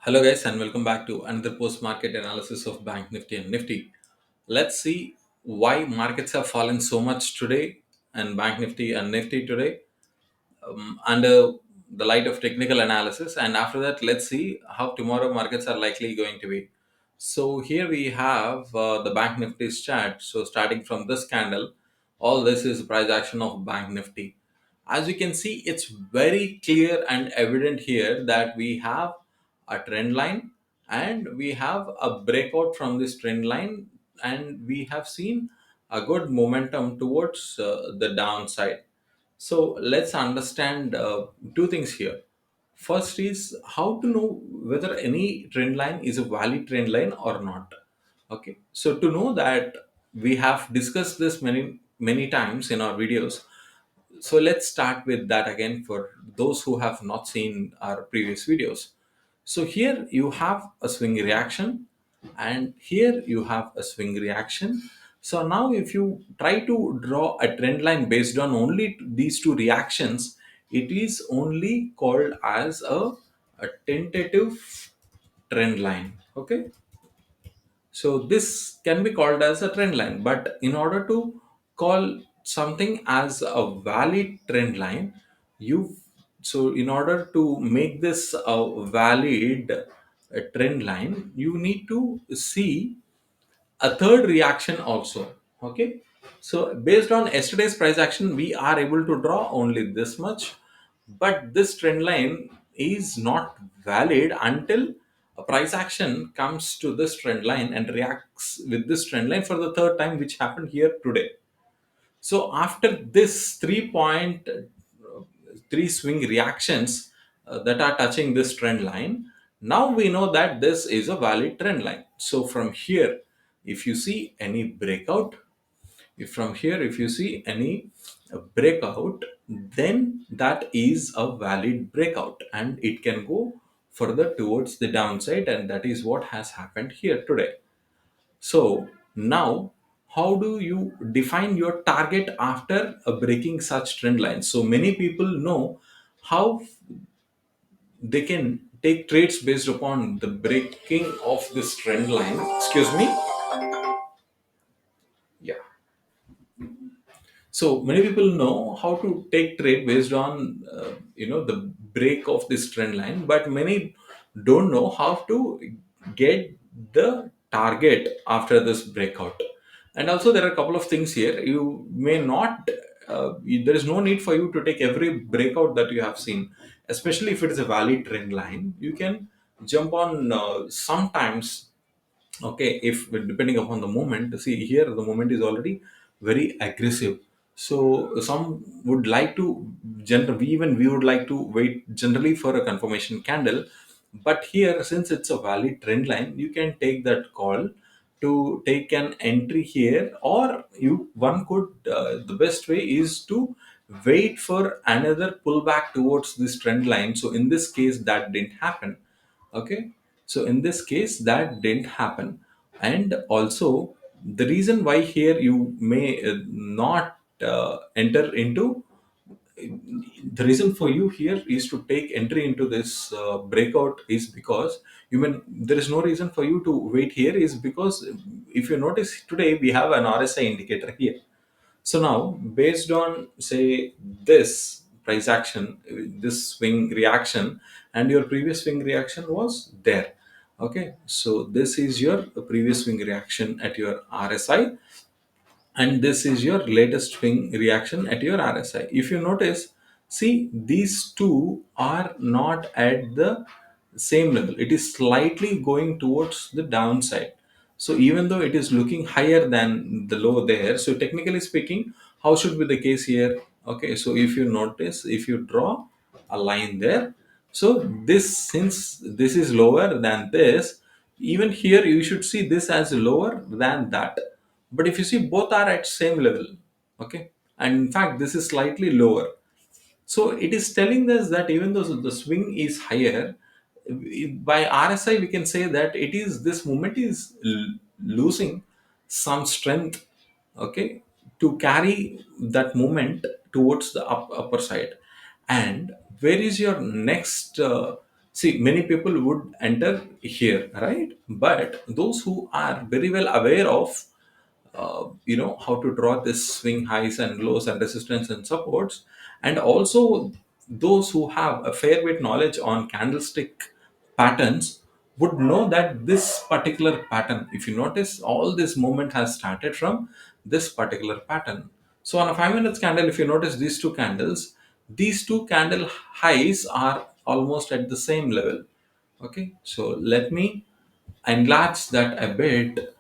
Hello guys and welcome back to another post-market analysis of Bank Nifty and Nifty. Let's see why markets have fallen so much today and Bank Nifty and Nifty today under the light of technical analysis, and after that let's see how tomorrow markets are likely going to be. So here we have the Bank Nifty's chart. So starting from this candle, all this is price action of Bank Nifty. As you can see, it's very clear and evident here that we have a trend line and we have a breakout from this trend line, and we have seen a good momentum towards the downside. So let's understand two things here. First is how to know whether any trend line is a valid trend line or not. Okay, so to know that, we have discussed this many times in our videos. So let's start with that again for those who have not seen our previous videos. So here you have a swing reaction and here you have a swing reaction. So now if you try to draw a trend line based on only these two reactions, it is only called as a tentative trend line. Okay, so this can be called as a trend line, but in order to call something as a valid trend line, you so in order to make this a valid trend line, you need to see a third reaction also. Okay, so based on yesterday's price action, we are able to draw only this much, but this trend line is not valid until a price action comes to this trend line and reacts with this trend line for the third time, which happened here today. So after this 3 swing reactions that are touching this trend line, now we know that this is a valid trend line. So from here, if you see any breakout, if you see any breakout, then that is a valid breakout and it can go further towards the downside, and that is what has happened here today. So now, how do you define your target after breaking such trend lines? So many people know how they can take trades based upon the breaking of this trend line. Excuse me. Yeah. So many people know how to take trade based on the break of this trend line, but many don't know how to get the target after this breakout. And also there are a couple of things here. You may not. There is no need for you to take every breakout that you have seen, especially if it is a valid trend line. You can jump on sometimes. Okay, if depending upon the moment, see here the moment is already very aggressive. So some would like to we would like to wait generally for a confirmation candle, but here since it's a valid trend line, you can take that call to take an entry here, or you one could the best way is to wait for another pullback towards this trend line. So in this case that didn't happen. Okay, so in this case that didn't happen, and also the reason why here you may not enter into the reason for you here is to take entry into this breakout is because there is no reason for you to wait here is because if you notice today we have an RSI indicator here. So now, based on say this price action, this swing reaction, and your previous swing reaction was there. Okay, so this is your previous swing reaction at your RSI, and this is your latest swing reaction at your RSI. If you notice, see these two are not at the same level. It is slightly going towards the downside. So even though it is looking higher than the low there, so technically speaking, how should be the case here? Okay, so if you notice, if you draw a line there, so this since this is lower than this, even here you should see this as lower than that. But if you see both are at same level, okay, and in fact this is slightly lower. So it is telling us that even though the swing is higher, by RSI we can say that it is this movement is losing some strength, okay, to carry that movement towards the upper side. And where is your next See, many people would enter here, right? But those who are very well aware of how to draw this swing highs and lows and resistance and supports, and also those who have a fair bit knowledge on candlestick patterns would know that this particular pattern, if you notice, all this movement has started from this particular pattern. So on a 5 minutes candle, if you notice these two candle highs are almost at the same level. Okay, so let me enlarge that a bit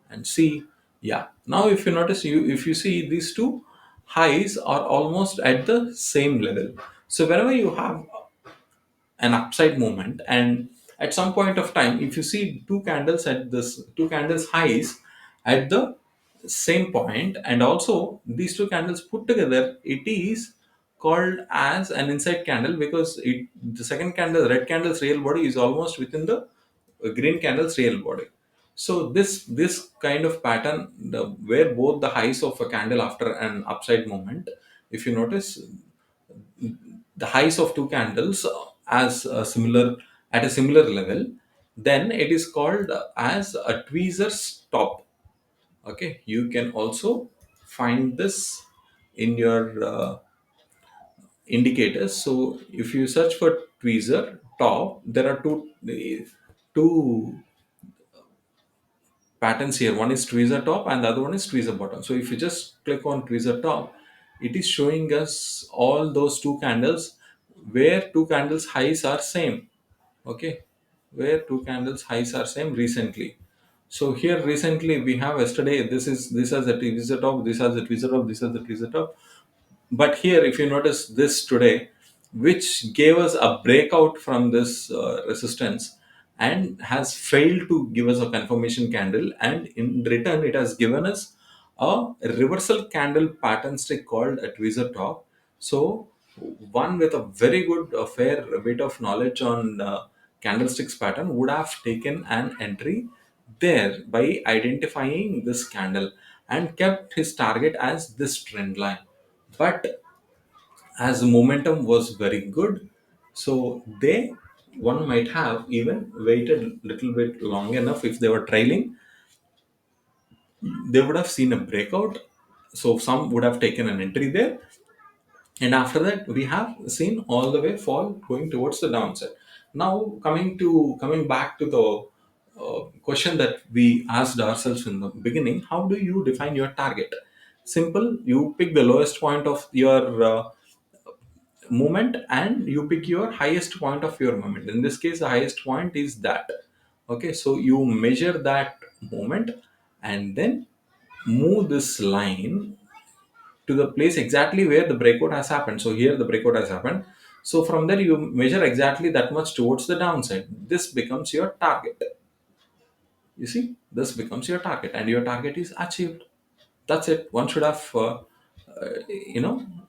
and see. Yeah, now if you notice, if you see, these two highs are almost at the same level. So whenever you have an upside movement, and at some point of time, if you see two candles highs at the same point, and also these two candles put together, it is called as an inside candle, because the second candle, red candle's real body, is almost within the green candle's real body. So this kind of pattern, where both the highs of a candle after an upside movement, if you notice, the highs of two candles as a similar at a similar level, then it is called as a tweezer's top. Okay, you can also find this in your indicators. So if you search for tweezer top, there are two patterns here. One is tweezer top and the other one is tweezer bottom. So if you just click on tweezer top, it is showing us all those two candles where two candles highs are same. Okay, where two candles highs are same recently. So here recently we have yesterday, this has a tweezer top, this has a tweezer top, this has a tweezer top. But here, if you notice this today, which gave us a breakout from this resistance and has failed to give us a confirmation candle, and in return it has given us a reversal candle pattern stick called a tweezer top. So one with a very good fair bit of knowledge on candlesticks pattern would have taken an entry there by identifying this candle and kept his target as this trend line. But as the momentum was very good, so they one might have even waited little bit long enough. If they were trailing, they would have seen a breakout, so some would have taken an entry there, and after that we have seen all the way fall going towards the downside. Now coming back to the question that we asked ourselves in the beginning: how do you define your target? Simple, you pick the lowest point of your moment and you pick your highest point of your moment. In this case, the highest point is that. Okay, so you measure that moment and then move this line to the place exactly where the breakout has happened. So here the breakout has happened, so from there you measure exactly that much towards the downside. This becomes your target. You see, this becomes your target and your target is achieved. That's it. One should have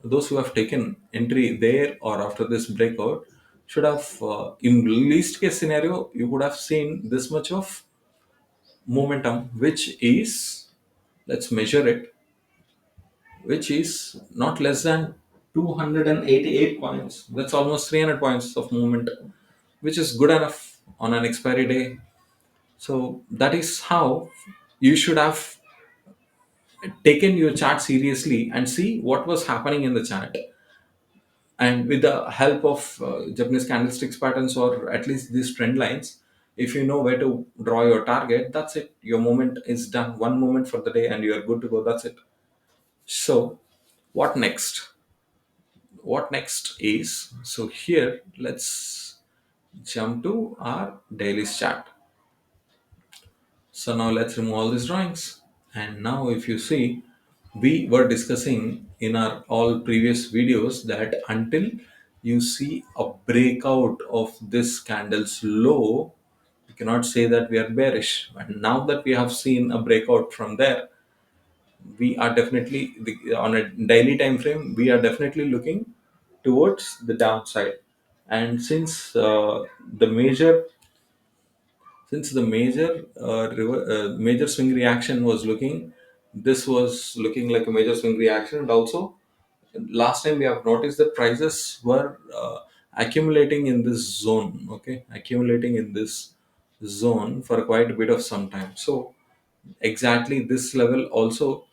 those who have taken entry there or after this breakout should have, in least case scenario, you would have seen this much of momentum, which is, let's measure it, which is not less than 288 points. That's almost 300 points of movement, which is good enough on an expiry day. So that is how you should have taken your chart seriously and see what was happening in the chart. And with the help of Japanese candlesticks patterns, or at least these trend lines, if you know where to draw your target, that's it. Your moment is done. One moment for the day and you are good to go. That's it. So what next? What next is, so here let's jump to our daily chart. So now let's remove all these drawings. And now if you see, we were discussing in our all previous videos that until you see a breakout of this candle's low, you cannot say that we are bearish. And now that we have seen a breakout from there, we are definitely, on a daily time frame, we are definitely looking towards the downside. And since the major swing reaction was looking, this was looking like a major swing reaction. And also last time we have noticed that prices were accumulating in this zone, okay, accumulating in this zone for quite a bit of some time. So exactly this level also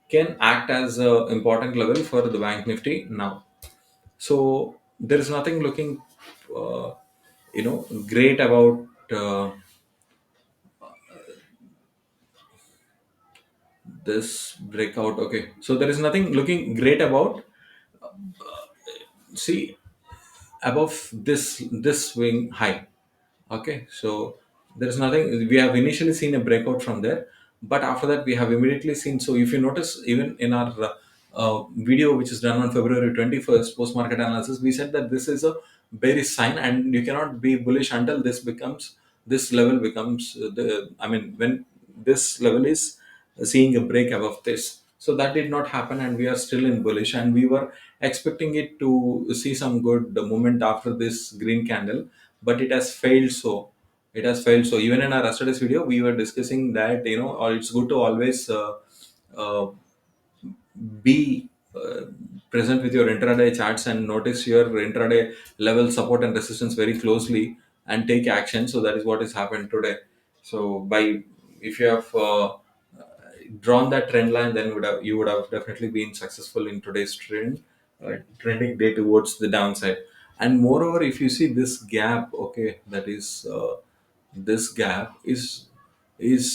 can act as a important level for the bank nifty now. So there is nothing looking uh, great about this breakout. Okay, so there is nothing looking great about, see, above this swing high. Okay, so there is nothing. We have initially seen a breakout from there, but after that we have immediately seen. So if you notice, even in our video which is done on February 21st, post market analysis, we said that this is a bearish sign, and you cannot be bullish until this level becomes the. I mean, when this level is seeing a break above this. So that did not happen, and we are still in bullish, and we were expecting it to see some good movement after this green candle, but it has failed. So it has failed. So even in our yesterday's video, we were discussing that, or it's good to always uh, be present with your intraday charts and notice your intraday level support and resistance very closely and take action. So that is what has happened today. So by if you have drawn that trend line, then you would have definitely been successful in today's trending day towards the downside. And moreover, if you see this gap, okay, that is this gap is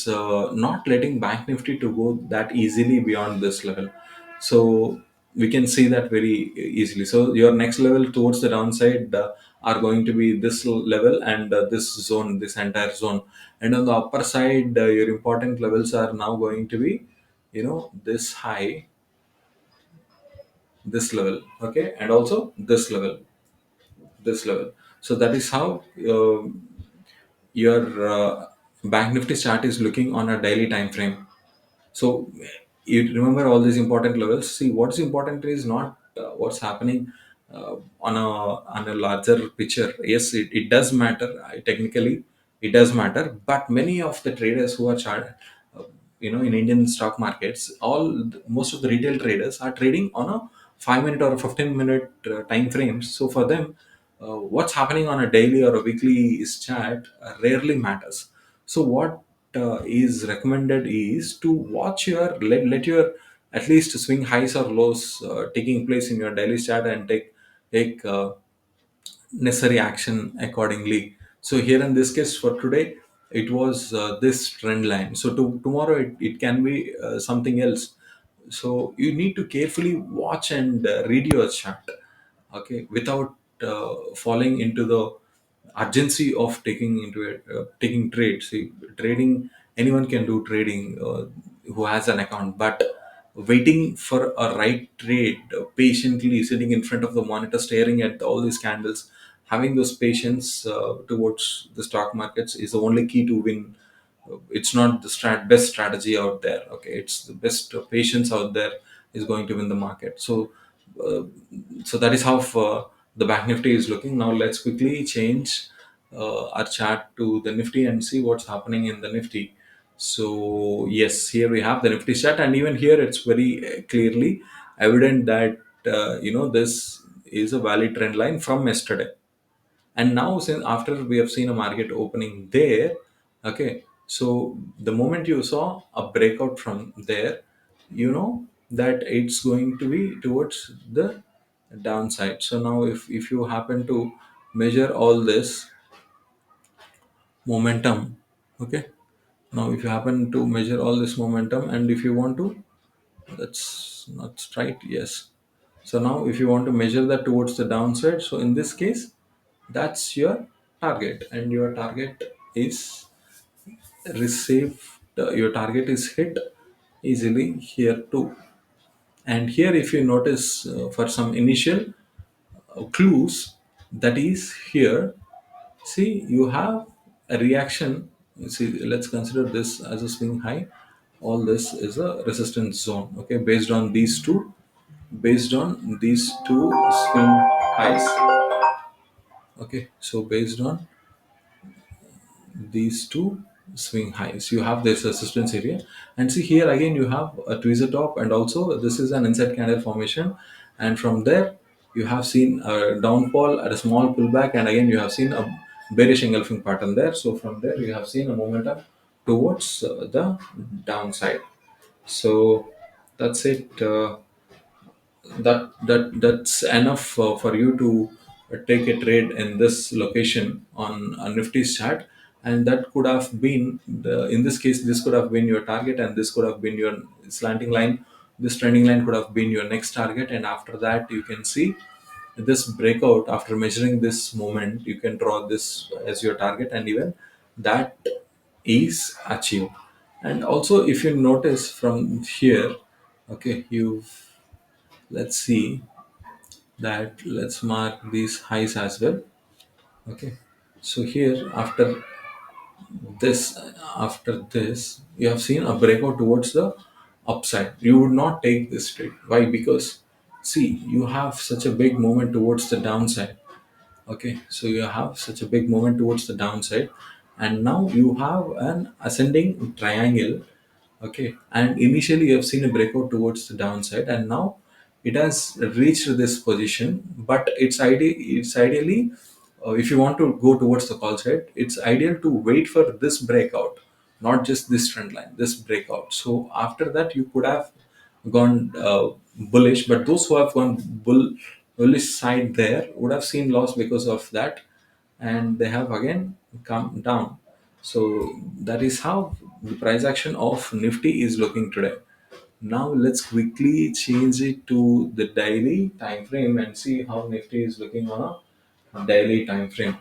not letting bank nifty to go that easily beyond this level. So we can see that very easily. So your next level towards the downside are going to be this level and this zone, this entire zone. And on the upper side, your important levels are now going to be, this high, this level, okay, and also this level. So that is how your bank nifty chart is looking on a daily time frame. So you remember all these important levels. See, what's important is not what's happening on a larger picture. Yes, it does matter. Technically, it does matter. But many of the traders who are uh, in Indian stock markets, most of the retail traders are trading on a 5 minute or a 15 minute time frames. So for them, what's happening on a daily or a weekly chart rarely matters. So what is recommended is to watch let your at least swing highs or lows taking place in your daily chart and take necessary action accordingly. So here in this case for today, it was this trend line. So tomorrow it can be something else. So you need to carefully watch and read your chart, okay, without falling into the urgency of taking trades. See, trading, anyone can do trading who has an account, but waiting for a right trade, patiently sitting in front of the monitor, staring at all these candles, having those patience towards the stock markets is the only key to win. It's not the best strategy out there, okay, it's the best patience out there is going to win the market. So uh, so that is how the bank nifty is looking. Now let's quickly change our chart to the nifty and see what's happening in the nifty. So yes, here we have the nifty chart, and even here it's very clearly evident that this is a valid trend line from yesterday. And now, since after we have seen a market opening there, okay, so the moment you saw a breakout from there, you know that it's going to be towards the downside. So now if you happen to measure all this momentum, okay, now if you happen to measure all this momentum, and if you want to, that's not right, yes. So now if you want to measure that towards the downside, so in this case, that's your target, and your target is received, your target is hit easily here too. And here if you notice, for some initial clues, that is here, see, you have a reaction. See, let's consider this as a swing high, all this is a resistance zone, okay, based on these two swing highs, okay. So based on these two swing highs, you have this resistance area. And see, here again you have a tweezer top, and also this is an inside candle formation, and from there you have seen a downfall at a small pullback, and again you have seen a bearish engulfing pattern there. So from there you have seen a momentum towards the downside. So that's it. That's enough for you to take a trade in this location on a Nifty chart, and that could have been in this case, this could have been your target, and this could have been your slanting line. This trending line could have been your next target, and after that you can see this breakout. After measuring this moment, you can draw this as your target, and even that is achieved. And also, if you notice from here, okay, you've let's see that, let's mark these highs as well. Okay, so here this after this you have seen a breakout towards the upside. You would not take this trade. Why? Because see, you have such a big movement towards the downside. Okay, so you have such a big movement towards the downside, and now you have an ascending triangle. Okay, and initially you have seen a breakout towards the downside, and now it has reached this position. But it's ideally, if you want to go towards the call side, it's ideal to wait for this breakout, not just this trend line, this breakout. So after that you could have gone bullish, but those who have gone bullish side there would have seen loss because of that, and they have again come down. So that is how the price action of Nifty is looking today. Now let's quickly change it to the daily time frame and see how Nifty is looking on a daily time frame.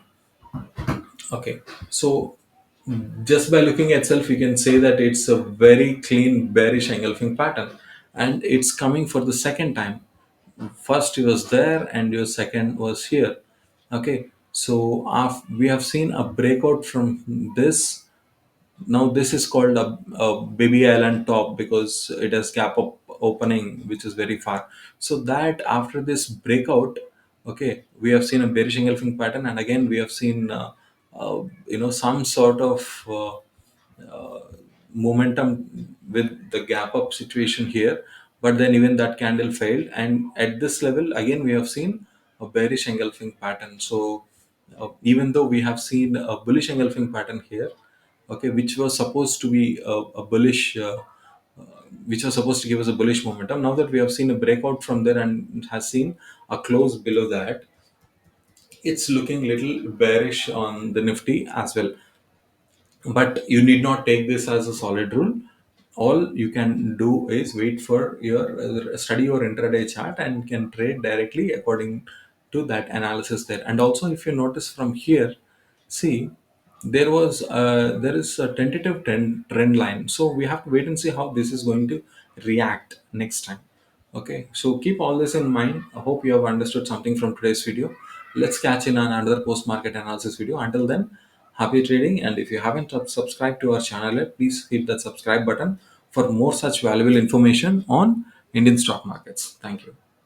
Okay, so just by looking at itself, you can say that it's a very clean bearish engulfing pattern, and it's coming for the second time. First it was there, and your second was here. Okay, so we have seen a breakout from this. Now this is called a baby island top because it has gap up opening which is very far. So that after this breakout, okay, we have seen a bearish engulfing pattern, and again we have seen some sort of momentum with the gap up situation here. But then even that candle failed, and at this level again we have seen a bearish engulfing pattern. So even though we have seen a bullish engulfing pattern here, okay, which was supposed to be a bullish which was supposed to give us a bullish momentum, now that we have seen a breakout from there and has seen a close below that, it's looking little bearish on the Nifty as well. But you need not take this as a solid rule. All you can do is wait for your study your intraday chart and can trade directly according to that analysis there. And also, if you notice from here, see, there is a tentative trend line, so we have to wait and see how this is going to react next time. Okay, so keep all this in mind. I hope you have understood something from today's video. Let's catch in on another post market analysis video. Until then, happy trading. And if you haven't subscribed to our channel yet, please hit that subscribe button for more such valuable information on Indian stock markets. Thank you.